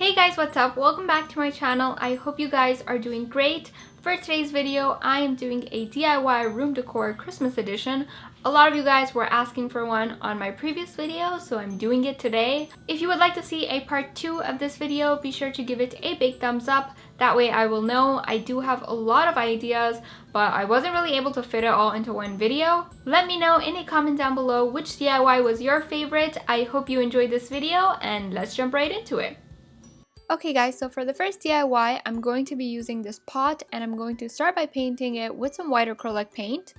Hey guys, what's up? Welcome back to my channel. I hope you guys are doing great. For today's video, I am doing a DIY room decor Christmas edition. A lot of you guys were asking for one on my previous video, so I'm doing it today. If you would like to see a part 2 of this video, be sure to give it a big thumbs up. That way I will know. I do have a lot of ideas, but I wasn't really able to fit it all into one video. Let me know in a comment down below which DIY was your favorite. I hope you enjoyed this video, and let's jump right into it. Okay guys, so for the first DIY, I'm going to be using this pot and I'm going to start by painting it with some white acrylic paint.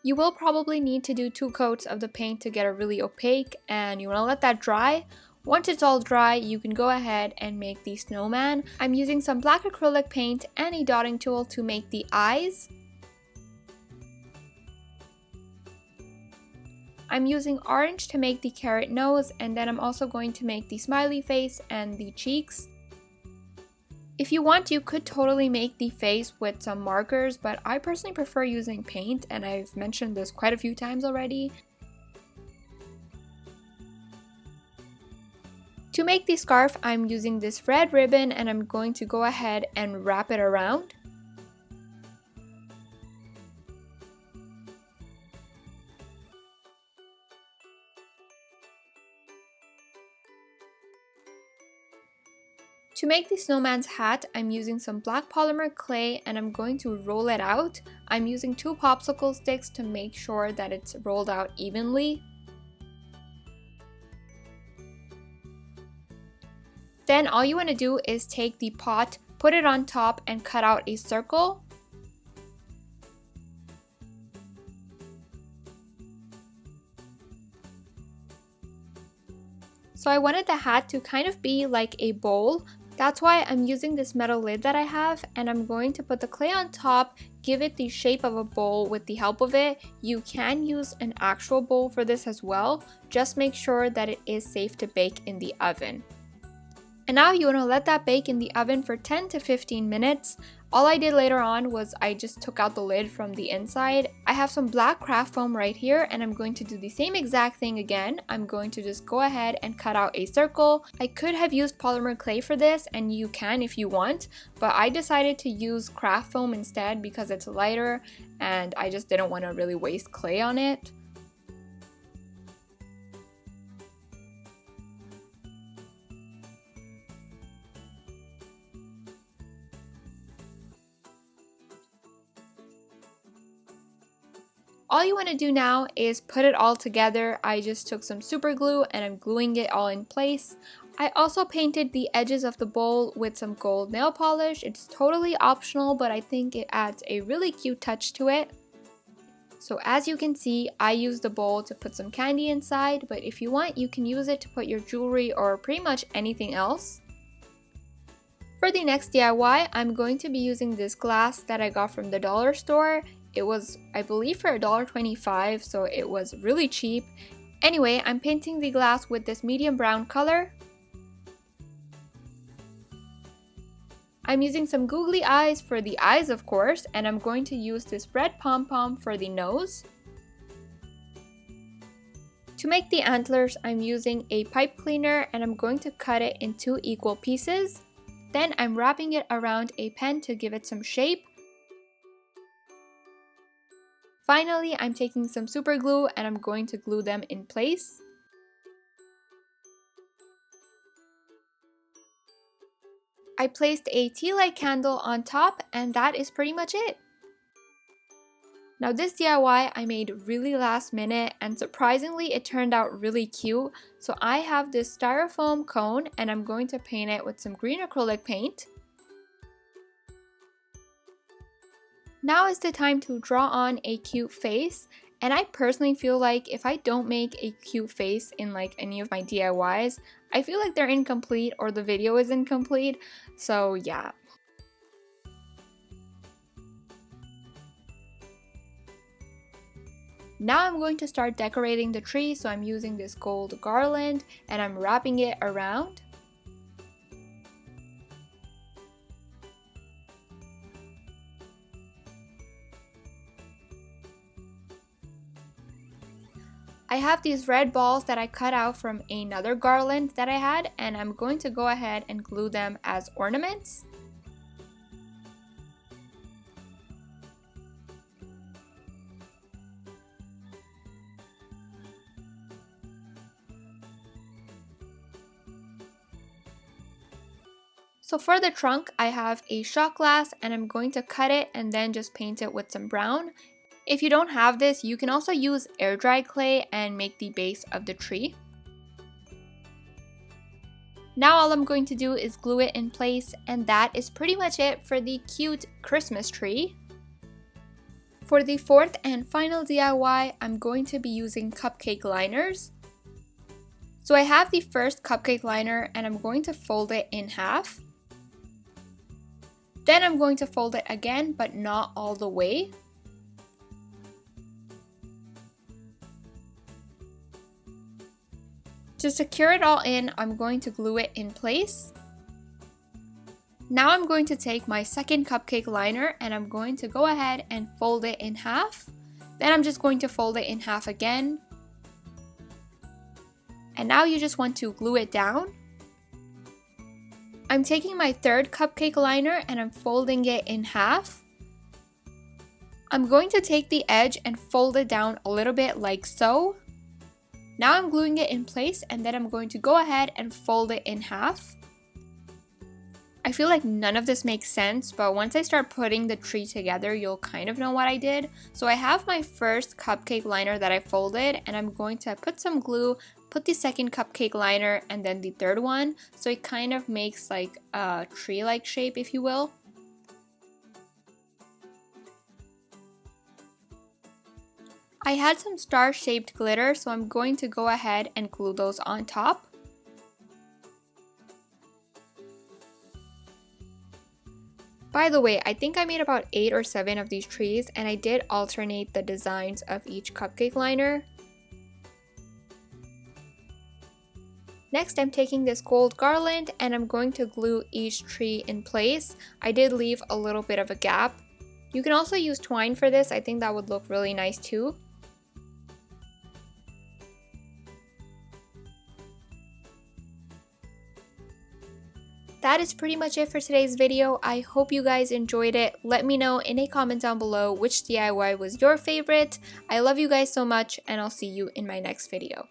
You will probably need to do 2 coats of the paint to get it really opaque, and you want to let that dry. Once it's all dry, you can go ahead and make the snowman. I'm using some black acrylic paint and a dotting tool to make the eyes. I'm using orange to make the carrot nose, and then I'm also going to make the smiley face and the cheeks. If you want, you could totally make the face with some markers, but I personally prefer using paint, and I've mentioned this quite a few times already. To make the scarf, I'm using this red ribbon and I'm going to go ahead and wrap it around. To make the snowman's hat, I'm using some black polymer clay and I'm going to roll it out. I'm using 2 popsicle sticks to make sure that it's rolled out evenly. Then all you want to do is take the pot, put it on top, and cut out a circle. So I wanted the hat to kind of be like a bowl. That's why I'm using this metal lid that I have, and I'm going to put the clay on top, give it the shape of a bowl with the help of it. You can use an actual bowl for this as well. Just make sure that it is safe to bake in the oven. And now you want to let that bake in the oven for 10 to 15 minutes. All I did later on was I just took out the lid from the inside. I have some black craft foam right here, and I'm going to do the same exact thing again. I'm going to just go ahead and cut out a circle. I could have used polymer clay for this, and you can if you want, but I decided to use craft foam instead because it's lighter and I just didn't want to really waste clay on it. All you want to do now is put it all together. I just took some super glue and I'm gluing it all in place. I also painted the edges of the bowl with some gold nail polish. It's totally optional, but I think it adds a really cute touch to it. So as you can see, I used the bowl to put some candy inside, but if you want, you can use it to put your jewelry or pretty much anything else. For the next DIY, I'm going to be using this glass that I got from the dollar store. It was, I believe, for $1.25, so it was really cheap. Anyway, I'm painting the glass with this medium brown color. I'm using some googly eyes for the eyes, of course, and I'm going to use this red pom-pom for the nose. To make the antlers, I'm using a pipe cleaner and I'm going to cut it in 2 equal pieces. Then I'm wrapping it around a pen to give it some shape. Finally, I'm taking some super glue and I'm going to glue them in place. I placed a tea light candle on top, and that is pretty much it. Now this DIY I made really last minute, and surprisingly it turned out really cute. So I have this styrofoam cone and I'm going to paint it with some green acrylic paint. Now is the time to draw on a cute face, and I personally feel like if I don't make a cute face in like any of my DIYs, I feel like they're incomplete or the video is incomplete, so yeah. Now I'm going to start decorating the tree, so I'm using this gold garland and I'm wrapping it around. I have these red balls that I cut out from another garland that I had, and I'm going to go ahead and glue them as ornaments. So for the trunk, I have a shot glass and I'm going to cut it and then just paint it with some brown. If you don't have this, you can also use air dry clay and make the base of the tree. Now all I'm going to do is glue it in place, and that is pretty much it for the cute Christmas tree. For the fourth and final DIY, I'm going to be using cupcake liners. So I have the first cupcake liner and I'm going to fold it in half. Then I'm going to fold it again, but not all the way. To secure it all in, I'm going to glue it in place. Now I'm going to take my second cupcake liner and I'm going to go ahead and fold it in half. Then I'm just going to fold it in half again. And now you just want to glue it down. I'm taking my third cupcake liner and I'm folding it in half. I'm going to take the edge and fold it down a little bit like so. Now I'm gluing it in place and then I'm going to go ahead and fold it in half. I feel like none of this makes sense, but once I start putting the tree together, you'll kind of know what I did. So I have my first cupcake liner that I folded and I'm going to put some glue, put the second cupcake liner and then the third one, so it kind of makes like a tree-like shape, if you will. I had some star-shaped glitter, so I'm going to go ahead and glue those on top. By the way, I think I made about 8 or 7 of these trees and I did alternate the designs of each cupcake liner. Next, I'm taking this gold garland and I'm going to glue each tree in place. I did leave a little bit of a gap. You can also use twine for this. I think that would look really nice too. That is pretty much it for today's video. I hope you guys enjoyed it. Let me know in a comment down below which DIY was your favorite. I love you guys so much and I'll see you in my next video.